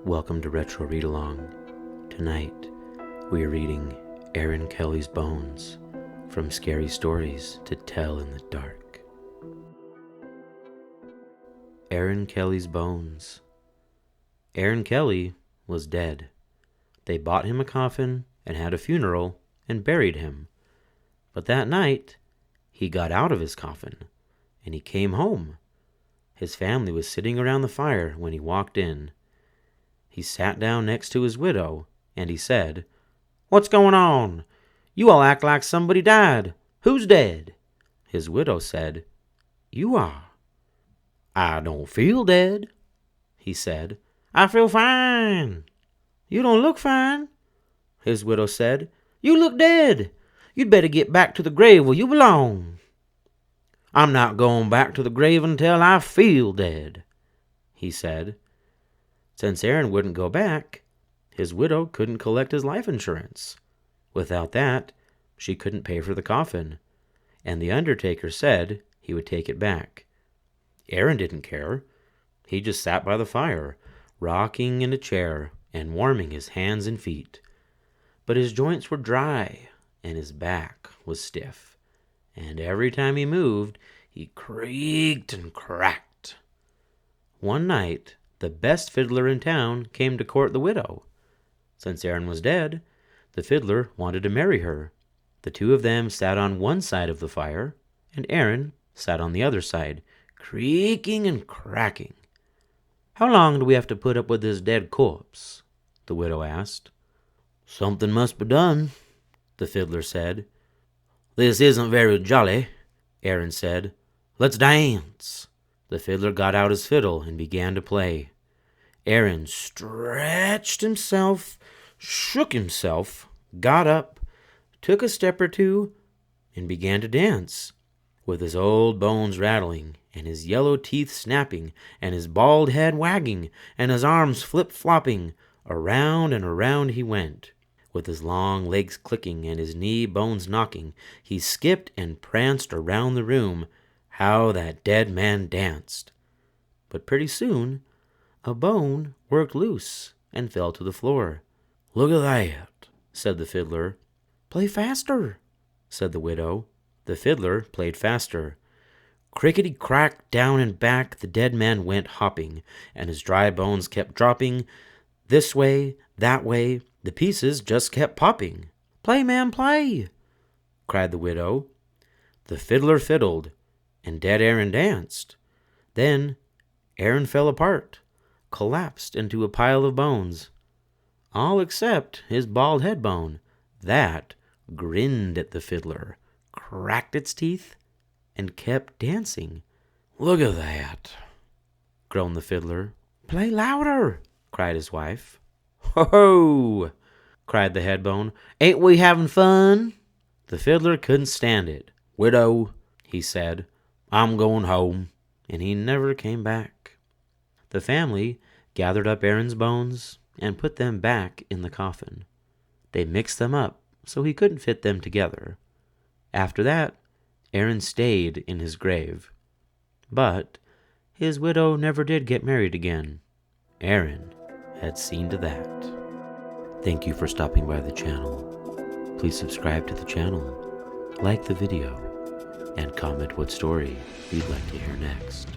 Welcome to Retro Read Along. Tonight, we are reading Aaron Kelly's Bones, From Scary Stories to Tell in the Dark. Aaron Kelly's Bones. Aaron Kelly was dead. They bought him a coffin and had a funeral and buried him. But that night, he got out of his coffin and he came home. His family was sitting around the fire when he walked in. He sat down next to his widow, and he said, "What's going on? You all act like somebody died. Who's dead?" His widow said, "You are." "I don't feel dead," he said. "I feel fine." "You don't look fine," his widow said. "You look dead. You'd better get back to the grave where you belong." "I'm not going back to the grave until I feel dead," he said. Since Aaron wouldn't go back, his widow couldn't collect his life insurance. Without that, she couldn't pay for the coffin, and the undertaker said he would take it back. Aaron didn't care. He just sat by the fire, rocking in a chair and warming his hands and feet. But his joints were dry, and his back was stiff, and every time he moved, he creaked and cracked. One night, the best fiddler in town came to court the widow. Since Aaron was dead, the fiddler wanted to marry her. The two of them sat on one side of the fire, and Aaron sat on the other side, creaking and cracking. "How long do we have to put up with this dead corpse?" the widow asked. "Something must be done," the fiddler said. "This isn't very jolly," Aaron said. "Let's dance." The fiddler got out his fiddle and began to play. Aaron stretched himself, shook himself, got up, took a step or two, and began to dance, with his old bones rattling, and his yellow teeth snapping, and his bald head wagging, and his arms flip-flopping. Around and around he went, with his long legs clicking and his knee bones knocking. He skipped and pranced around the room. How that dead man danced! But pretty soon, a bone worked loose and fell to the floor. "Look at that," said the fiddler. "Play faster," said the widow. The fiddler played faster. Crickety-crack, down and back the dead man went hopping, and his dry bones kept dropping. This way, that way, the pieces just kept popping. "Play, man, play," cried the widow. The fiddler fiddled, and dead Aaron danced. Then Aaron fell apart, collapsed into a pile of bones. All except his bald head bone. That grinned at the fiddler, cracked its teeth, and kept dancing. "Look at that," groaned the fiddler. "Play louder," cried his wife. "Ho-ho!" cried the head bone. "Ain't we having fun?" The fiddler couldn't stand it. "Widow," he said, "I'm going home." And he never came back. The family gathered up Aaron's bones and put them back in the coffin. They mixed them up so he couldn't fit them together. After that, Aaron stayed in his grave. But his widow never did get married again. Aaron had seen to that. Thank you for stopping by the channel. Please subscribe to the channel, like the video, and comment what story you'd like to hear next.